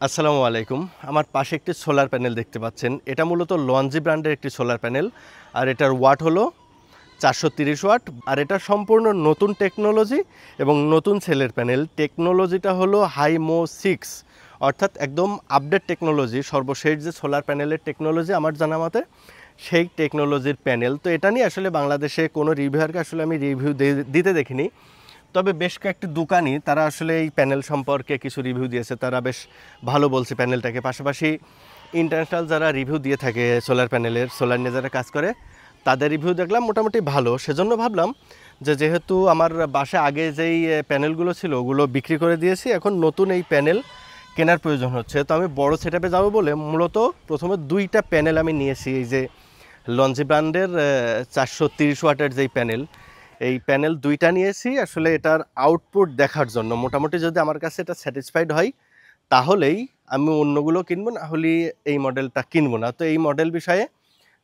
আসসালামু আলাইকুম। আমার পাশে একটি সোলার প্যানেল দেখতে পাচ্ছেন। এটা মূলত লঞ্জি ব্র্যান্ডের একটি সোলার প্যানেল। আর এটার ওয়াট হলো 430 ওয়াট। আর এটা সম্পূর্ণ নতুন টেকনোলজি এবং নতুন সেলের প্যানেল। টেকনোলজিটা হলো হাইমো 6, অর্থাৎ একদম আপডেট টেকনোলজি। সর্বশেষ যে সোলার প্যানেলের টেকনোলজি আমার জানা মতে সেই টেকনোলজির প্যানেল। তো এটা নিয়ে আসলে বাংলাদেশে কোনো রিভিউয়ারকে আসলে আমি রিভিউ দিতে দেখিনি। তবে বেশ কয়েকটি দোকানি তারা আসলে এই প্যানেল সম্পর্কে কিছু রিভিউ দিয়েছে, তারা বেশ ভালো বলছে প্যানেলটাকে। পাশাপাশি ইন্টারন্যাশনাল যারা রিভিউ দিয়ে থাকে সোলার প্যানেলের, সোলার নিয়ে যারা কাজ করে, তাদের রিভিউ দেখলাম মোটামুটি ভালো। সেজন্য ভাবলাম যে যেহেতু আমার বাসায় আগে যেই প্যানেলগুলো ছিল ওগুলো বিক্রি করে দিয়েছি, এখন নতুন এই প্যানেল কেনার প্রয়োজন হচ্ছে। তো আমি বড় সেটআপে যাবো বলে মূলত প্রথমে দুইটা প্যানেল আমি নিয়েছি। এই যে লঞ্জি ব্র্যান্ডের 430 ওয়াটের যেই প্যানেল, এই প্যানেল দুইটা নিয়েছি আসলে এটার আউটপুট দেখার জন্য। মোটামুটি যদি আমার কাছে এটা স্যাটিসফাইড হয় তাহলেই আমি অন্যগুলো কিনবো, না হলে এই মডেলটা কিনবো না। তো এই মডেল বিষয়ে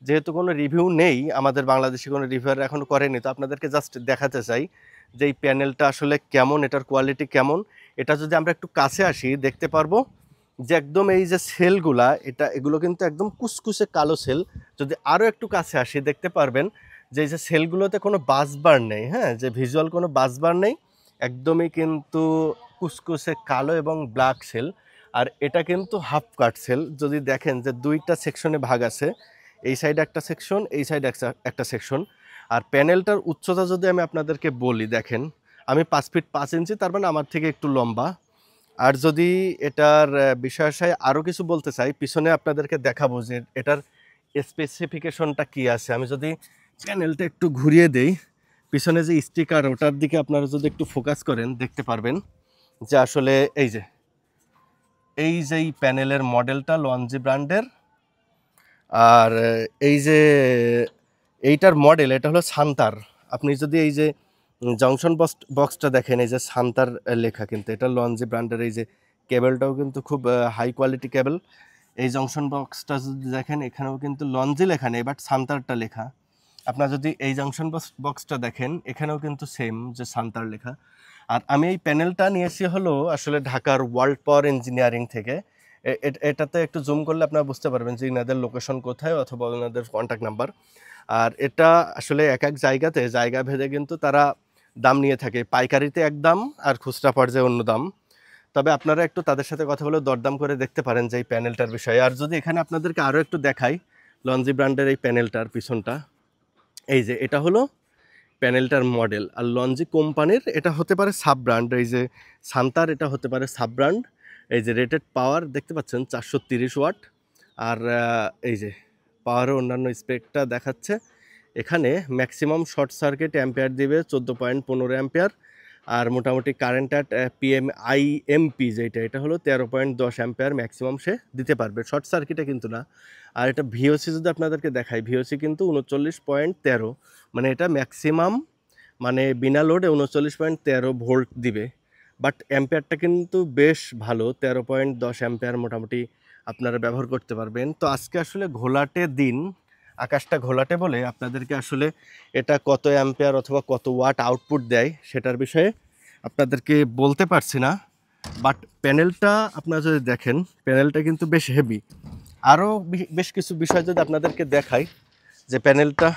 যেহেতু কোনো রিভিউ নেই, আমাদের বাংলাদেশে কোনো রিভিউয়ার এখনও করেনি, তো আপনাদেরকে জাস্ট দেখাতে চাই যে এই প্যানেলটা আসলে কেমন, এটার কোয়ালিটি কেমন। এটা যদি আমরা একটু কাছে আসি দেখতে পারবো যে একদম এই যে সেলগুলা, এগুলো কিন্তু একদম কুচকুচে কালো সেল। যদি আরও একটু কাছে আসি দেখতে পারবেন যে এই যে সেলগুলোতে কোনো বাসবার নেই, হ্যাঁ, যে ভিজুয়াল কোনো বাসবার নেই, একদমই কিন্তু কুচকুচে কালো এবং ব্ল্যাক সেল। আর এটা কিন্তু হাফ কাট সেল। যদি দেখেন যে দুইটা সেকশনে ভাগ আছে, এই সাইডে একটা সেকশন, এই সাইডে একটা সেকশন। আর প্যানেলটার উচ্চতা যদি আমি আপনাদেরকে বলি, দেখেন আমি 5 ফিট 5 ইঞ্চি, তার মানে আমার থেকে একটু লম্বা। আর যদি এটার বিষয় আরও কিছু বলতে চাই, পিছনে আপনাদেরকে দেখাবো যে এটার স্পেসিফিকেশনটা কি আছে। আমি যদি প্যানেলটা একটু ঘুরিয়ে দেই, পিছনে যে স্টিকার ওটার দিকে আপনারা যদি একটু ফোকাস করেন দেখতে পারবেন যে আসলে এই প্যানেলের মডেলটা লঞ্জি ব্র্যান্ডের। আর এই যে এইটার মডেল, এটা হলো সান্তার। আপনি যদি এই যে জংশন বক্সটা দেখেন, এই যে সান্তার লেখা, কিন্তু এটা লঞ্জি ব্র্যান্ডের। এই যে কেবলটাও কিন্তু খুব হাই কোয়ালিটি কেবল। এই জংশন বক্সটা যদি দেখেন, এখানেও কিন্তু লঞ্জি লেখা নেই, বাট সান্তারটা লেখা। আপনার যদি এই জংশন বক্সটা দেখেন, এখানেও কিন্তু সেম যে সান্তার লেখা। আর আমি এই প্যানেলটা নিয়েছি হলো আসলে ঢাকার ওয়ার্ল্ড পাওয়ার ইঞ্জিনিয়ারিং থেকে। এটাতে একটু জুম করলে আপনারা বুঝতে পারবেন যে এনাদের লোকেশন কোথায় অথবা ওনাদের কন্ট্যাক্ট নাম্বার। আর এটা আসলে এক এক জায়গাতে জায়গা ভেদে কিন্তু তারা দাম নিয়ে থাকে। পাইকারিতে এক দাম আর খুচরা পর্যায়ে অন্য দাম। তবে আপনারা একটু তাদের সাথে কথা বলে দরদাম করে দেখতে পারেন যে এই প্যানেলটার বিষয়ে। আর যদি এখানে আপনাদেরকে আরও একটু দেখাই লঞ্জি ব্র্যান্ডের এই প্যানেলটার পিছনটা, এই যে এটা হলো প্যানেলটার মডেল। আর লঞ্জি কোম্পানির এটা হতে পারে সাব ব্র্যান্ড। এই যে সান্তার, এটা হতে পারে সাব ব্র্যান্ড। এই যে রেটেড পাওয়ার দেখতে পাচ্ছেন 430 ওয়াট। আর এই যে পাওয়ারের অন্যান্য স্পেকটা দেখাচ্ছে। এখানে ম্যাক্সিমাম শর্ট সার্কিট অ্যাম্পিয়ার দিবে 14.15 অ্যাম্পিয়ার। আর মোটামুটি কারেন্ট অ্যাট PMIMP যেটা, এটা হলো 13.10 অ্যাম্পিয়ার ম্যাক্সিমাম সে দিতে পারবে, শর্ট সার্কিটে কিন্তু না। আর এটা ভিওসি যদি আপনাদেরকে দেখাই, ভিওসি কিন্তু 39.13, মানে এটা ম্যাক্সিমাম, মানে বিনা লোডে 39.13 ভোল্ট দিবে। বাট অ্যাম্পিয়ারটা কিন্তু বেশ ভালো, 13.10 অ্যাম্পিয়ার মোটামুটি আপনারা ব্যবহার করতে পারবেন। তো আজকে আসলে ঘোলাটে দিন, আকাশটা ঘোলাটে বলে আপনাদেরকে আসলে এটা কত অ্যাম্পিয়ার অথবা কত ওয়াট আউটপুট দেয় সেটার বিষয়ে আপনাদেরকে বলতে পারছি না। বাট প্যানেলটা আপনারা যদি দেখেন, প্যানেলটা কিন্তু বেশ হেভি। আরও বেশ কিছু বিষয় যদি আপনাদেরকে দেখাই, যে প্যানেলটা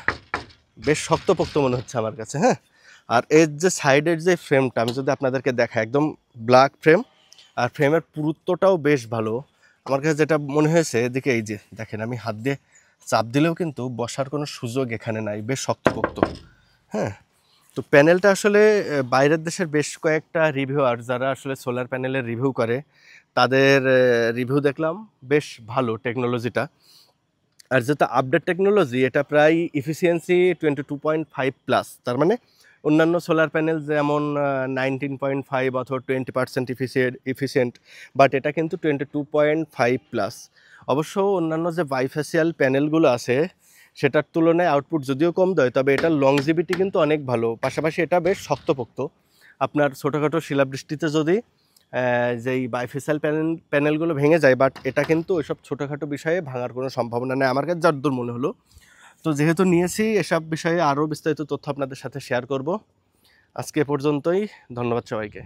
বেশ শক্তপোক্ত মনে হচ্ছে আমার কাছে, হ্যাঁ। আর এর যে সাইডের যে ফ্রেমটা আমি যদি আপনাদেরকে দেখাই, একদম ব্ল্যাক ফ্রেম। আর ফ্রেমের পুরুত্বটাও বেশ ভালো আমার কাছে যেটা মনে হয়েছে। এদিকে এই যে দেখেন, আমি হাত দিয়ে চাপ দিলেও কিন্তু বসার কোনো সুযোগ এখানে নাই, বেশ শক্তপোক্ত, হ্যাঁ। তো প্যানেলটা আসলে বাইরের দেশের বেশ কয়েকটা রিভিউয়ার যারা আসলে সোলার প্যানেলের রিভিউ করে, তাদের রিভিউ দেখলাম বেশ ভালো টেকনোলজিটা। আর যেটা আপডেট টেকনোলজি, এটা প্রায় ইফিসিয়েন্সি 22.5+। তার মানে অন্যান্য সোলার প্যানেল যেমন 19.5 অথবা 20% ইফিসিয়েন্ট, বাট এটা কিন্তু 22.5+। অবশ্য অন্যান্য যে বাইফেসিয়াল প্যানেলগুলো আছে সেটার তুলনায় আউটপুট যদিও কম দেয়, তবে এটার লংজিভিটি কিন্তু অনেক ভালো। পাশাপাশি এটা বেশ শক্তপোক্ত। আপনার ছোটোখাটো শিলাবৃষ্টিতে যদি যেই বাইফেসিয়াল প্যানেলগুলো ভেঙে যায়, বাট এটা কিন্তু ওইসব ছোটোখাটো বিষয়ে ভাঙার কোনো সম্ভাবনা নেই আমার কাছে যতদূর মনে হলো। তো যেহেতু নিয়েছি, এসব বিষয়ে আরও বিস্তারিত তথ্য আপনাদের সাথে শেয়ার করব। আজকে এ পর্যন্তই, ধন্যবাদ সবাইকে।